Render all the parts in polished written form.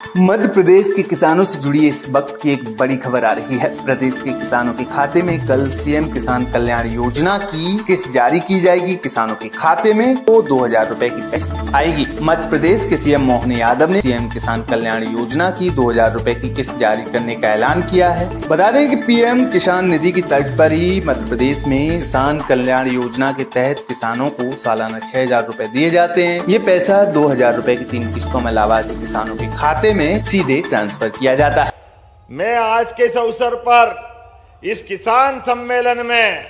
मध्य प्रदेश के किसानों से जुड़ी इस वक्त की एक बड़ी खबर आ रही है। प्रदेश के किसानों के खाते में कल सीएम किसान कल्याण योजना की किस्त जारी की जाएगी। किसानों के खाते में तो 2000 रुपए की किस्त आएगी। मध्य प्रदेश के सीएम मोहन यादव ने सीएम किसान कल्याण योजना की 2000 रुपए की किस्त जारी करने का ऐलान किया है। बता दें कि पीएम किसान निधि की तर्ज पर ही मध्य प्रदेश में किसान कल्याण योजना के तहत किसानों को सालाना 6000 रुपए दिए जाते हैं। ये पैसा 2000 रुपए की 3 किस्तों में लाभार्थी किसानों के खाते में सीधे ट्रांसफर किया जाता है। मैं आज के इस अवसर पर इस किसान सम्मेलन में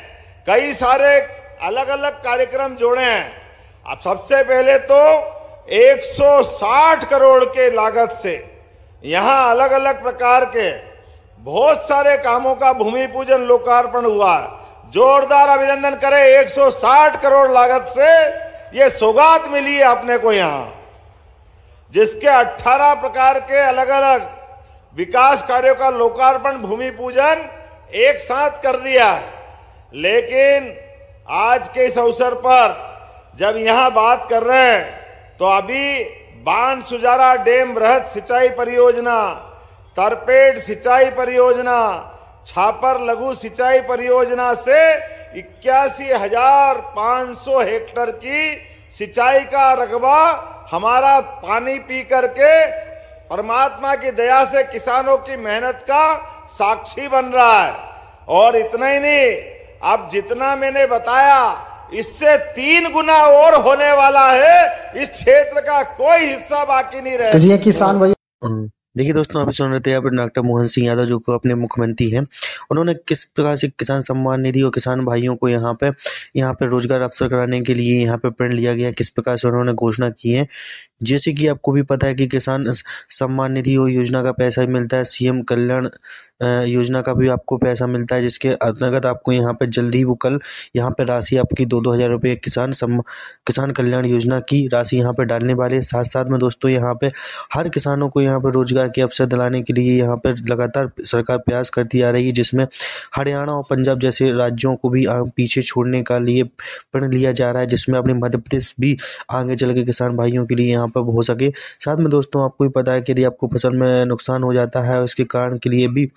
कई सारे अलग अलग कार्यक्रम जोड़े हैं। अब सबसे पहले तो 160 करोड़ के लागत से यहां अलग अलग प्रकार के बहुत सारे कामों का भूमि पूजन लोकार्पण हुआ है। जोरदार अभिनंदन करें। 160 करोड़ लागत से ये सौगात मिली है अपने को यहां, जिसके 18 प्रकार के अलग अलग विकास कार्यों का लोकार्पण भूमि पूजन एक साथ कर दिया है। लेकिन आज के इस अवसर पर जब यहां बात कर रहे हैं तो अभी बांध सुजारा डैम वृहद सिंचाई परियोजना, तरपेट सिंचाई परियोजना, छापर लघु सिंचाई परियोजना से 81,500 हेक्टेयर की सिंचाई का रकबा हमारा पानी पी करके परमात्मा की दया से किसानों की मेहनत का साक्षी बन रहा है। और इतना ही नहीं, अब जितना मैंने बताया इससे 3 गुना और होने वाला है। इस क्षेत्र का कोई हिस्सा बाकी नहीं रहेगा। तो ये किसान भाई देखिए दोस्तों, अभी सुन रहे थे यहाँ पर डॉक्टर मोहन सिंह यादव जो को अपने मुख्यमंत्री हैं, उन्होंने किस प्रकार से किसान सम्मान निधि और किसान भाइयों को यहाँ पे रोजगार अवसर कराने के लिए यहाँ पे प्रण लिया गया, किस प्रकार से उन्होंने घोषणा की है। जैसे कि आपको भी पता है कि किसान सम्मान निधि और योजना का पैसा मिलता है, सीएम कल्याण योजना का भी आपको पैसा मिलता है, जिसके अंतर्गत आपको यहाँ पे जल्दी वो कल यहाँ पे राशि आपकी 2-2000 रुपये किसान कल्याण योजना की राशि यहाँ पे डालने वाले। साथ साथ में दोस्तों यहाँ पे हर किसानों को यहाँ पे रोजगार के अवसर दिलाने के लिए यहाँ पे लगातार सरकार प्रयास करती आ रही है, जिसमें हरियाणा और पंजाब जैसे राज्यों को भी पीछे छोड़ने का लिए प्रण लिया जा रहा है, जिसमें अपने मध्य प्रदेश भी आगे चल के किसान भाइयों के लिए यहाँ पर हो सके। साथ में दोस्तों आपको भी पता है कि यदि आपको फसल में नुकसान हो जाता है, उसके कारण के लिए भी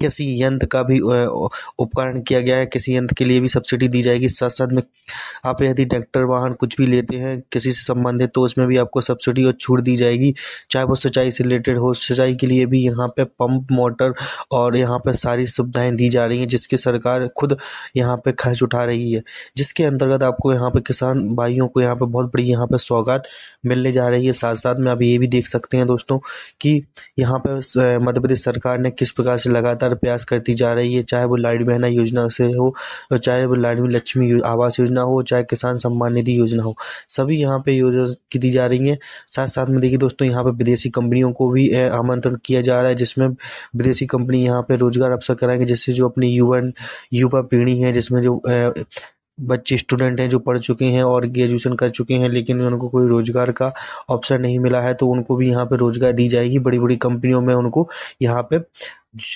किसी यंत्र का भी उपकरण किया गया है, किसी यंत्र के लिए भी सब्सिडी दी जाएगी। साथ साथ में आप यदि ट्रैक्टर वाहन कुछ भी लेते हैं किसी से संबंधित, तो उसमें भी आपको सब्सिडी और छूट दी जाएगी, चाहे वो सिंचाई से रिलेटेड हो। सिंचाई के लिए भी यहाँ पे पंप, मोटर और यहाँ पे सारी सुविधाएं दी जा रही हैं, जिसकी सरकार खुद यहाँ पे खर्च उठा रही है, जिसके अंतर्गत आपको यहाँ पे किसान भाइयों को यहाँ पे बहुत बड़ी यहाँ पे सौगात मिलने जा रही है। साथ साथ में आप ये भी देख सकते हैं दोस्तों कि यहाँ पे मध्य प्रदेश सरकार ने किस प्रकार से लगातार प्रयास करती जा रही है, चाहे वो लाडली बहना योजना से हो, चाहे वो लाडली लक्ष्मी आवास योजना हो, चाहे किसान सम्मान निधि योजना हो, सभी यहाँ पे योजना की दी जा रही है। साथ साथ में देखिए दोस्तों यहाँ पे विदेशी कंपनियों को भी आमंत्रण किया जा रहा है, जिसमें विदेशी कंपनी यहाँ पे रोजगार अवसर कराएंगे, जिससे जो अपनी युवा पीढ़ी है, जिसमें जो बच्चे स्टूडेंट हैं जो पढ़ चुके हैं और ग्रेजुएशन कर चुके हैं, लेकिन उनको कोई रोजगार का ऑप्शन नहीं मिला है, तो उनको भी यहाँ पे रोजगार दी जाएगी। बड़ी बड़ी कंपनियों में उनको यहाँ पे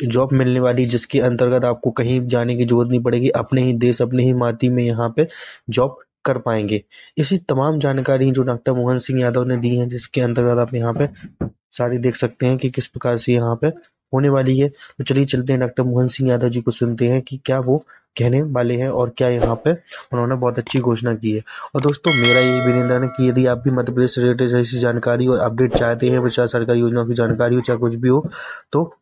जॉब मिलने वाली, जिसके अंतर्गत आपको कहीं जाने की जरूरत नहीं पड़ेगी, अपने ही देश, अपने ही माटी में यहाँ पे जॉब कर पाएंगे। इसी तमाम जानकारी जो डॉक्टर मोहन सिंह यादव ने दी है, जिसके अंतर्गत आप यहाँ पे सारी देख सकते हैं कि किस प्रकार से यहाँ पे होने वाली है। तो चलिए चलते हैं डॉक्टर मोहन सिंह यादव जी को सुनते हैं कि क्या वो कहने वाले हैं और क्या यहाँ पे उन्होंने बहुत अच्छी घोषणा की है। और दोस्तों मेरा ये भी निवेदन है कि यदि आप भी मध्य प्रदेश से रिलेटेड ऐसी जानकारी और अपडेट चाहते हैं, चाहे सरकारी योजना की जानकारी हो, चाहे कुछ भी हो, तो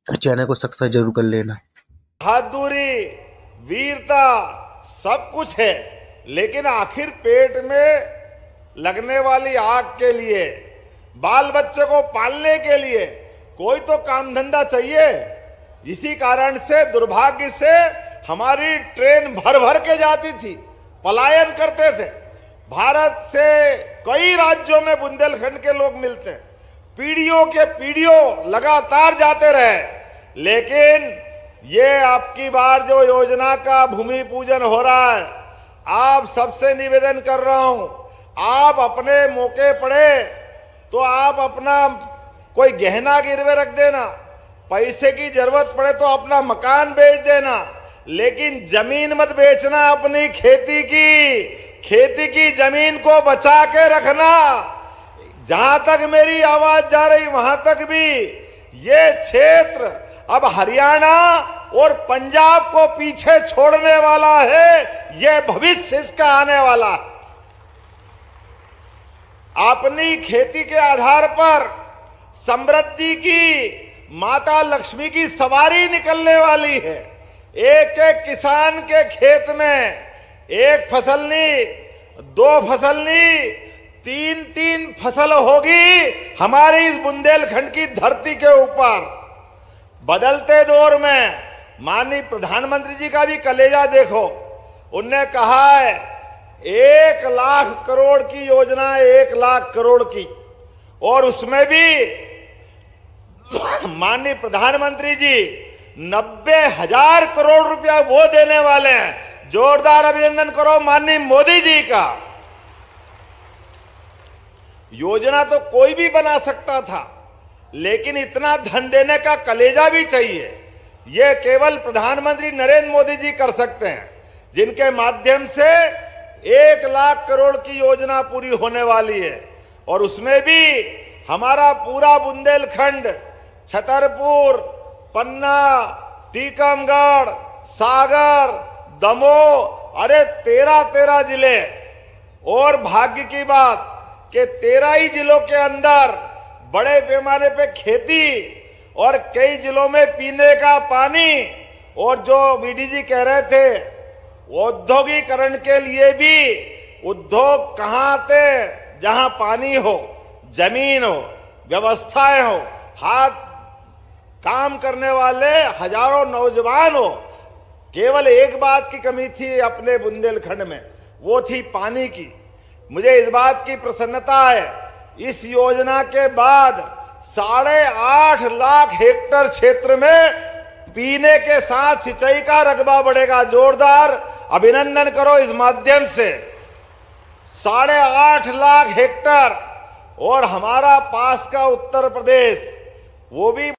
चैनल को सब्सक्राइब जरूर कर लेना। बहादुरी, वीरता सब कुछ है, लेकिन आखिर पेट में लगने वाली आग के लिए, बाल बच्चे को पालने के लिए कोई तो काम धंधा चाहिए। इसी कारण से दुर्भाग्य से हमारी ट्रेन भर भर के जाती थी, पलायन करते थे। भारत से कई राज्यों में बुंदेलखंड के लोग मिलते हैं, पीढ़ियों के पीढ़ियों लगातार जाते रहे। लेकिन ये आपकी बार जो योजना का भूमि पूजन हो रहा है, आप सबसे निवेदन कर रहा हूं, आप अपने मौके पड़े तो आप अपना कोई गहना गिरवे रख देना, पैसे की जरूरत पड़े तो अपना मकान बेच देना, लेकिन जमीन मत बेचना। अपनी खेती की जमीन को बचा के रखना। जहां तक मेरी आवाज जा रही वहां तक भी ये क्षेत्र अब हरियाणा और पंजाब को पीछे छोड़ने वाला है। ये भविष्य इसका आने वाला है। अपनी खेती के आधार पर समृद्धि की माता लक्ष्मी की सवारी निकलने वाली है। एक एक किसान के खेत में एक फसल नहीं, दो फसल नहीं, तीन तीन फसल होगी हमारी इस बुंदेलखंड की धरती के ऊपर। बदलते दौर में माननीय प्रधानमंत्री जी का भी कलेजा देखो। उनने कहा है 1 लाख करोड़ की योजना, 1 लाख करोड़ की, और उसमें भी माननीय प्रधानमंत्री जी 90,000 करोड़ रुपया वो देने वाले हैं। जोरदार अभिनंदन करो माननीय मोदी जी का। योजना तो कोई भी बना सकता था, लेकिन इतना धन देने का कलेजा भी चाहिए। यह केवल प्रधानमंत्री नरेंद्र मोदी जी कर सकते हैं, जिनके माध्यम से 1 लाख करोड़ की योजना पूरी होने वाली है। और उसमें भी हमारा पूरा बुंदेलखंड, छतरपुर, पन्ना, टीकमगढ़, सागर, दमोह, अरे 13 जिले। और भाग्य की बात कि 13 ही जिलों के अंदर बड़े पैमाने पे खेती और कई जिलों में पीने का पानी, और जो वीडी कह रहे थे औद्योगिकरण के लिए भी उद्योग कहाँ थे, जहां पानी हो, जमीन हो, व्यवस्थाएं हो, हाथ काम करने वाले हजारों नौजवान हो। केवल एक बात की कमी थी अपने बुंदेलखंड में, वो थी पानी की। मुझे इस बात की प्रसन्नता है, इस योजना के बाद 8.5 लाख हेक्टेयर क्षेत्र में पीने के साथ सिंचाई का रकबा बढ़ेगा। जोरदार अभिनंदन करो इस माध्यम से। 8.5 लाख हेक्टेयर। और हमारा पास का उत्तर प्रदेश, वो भी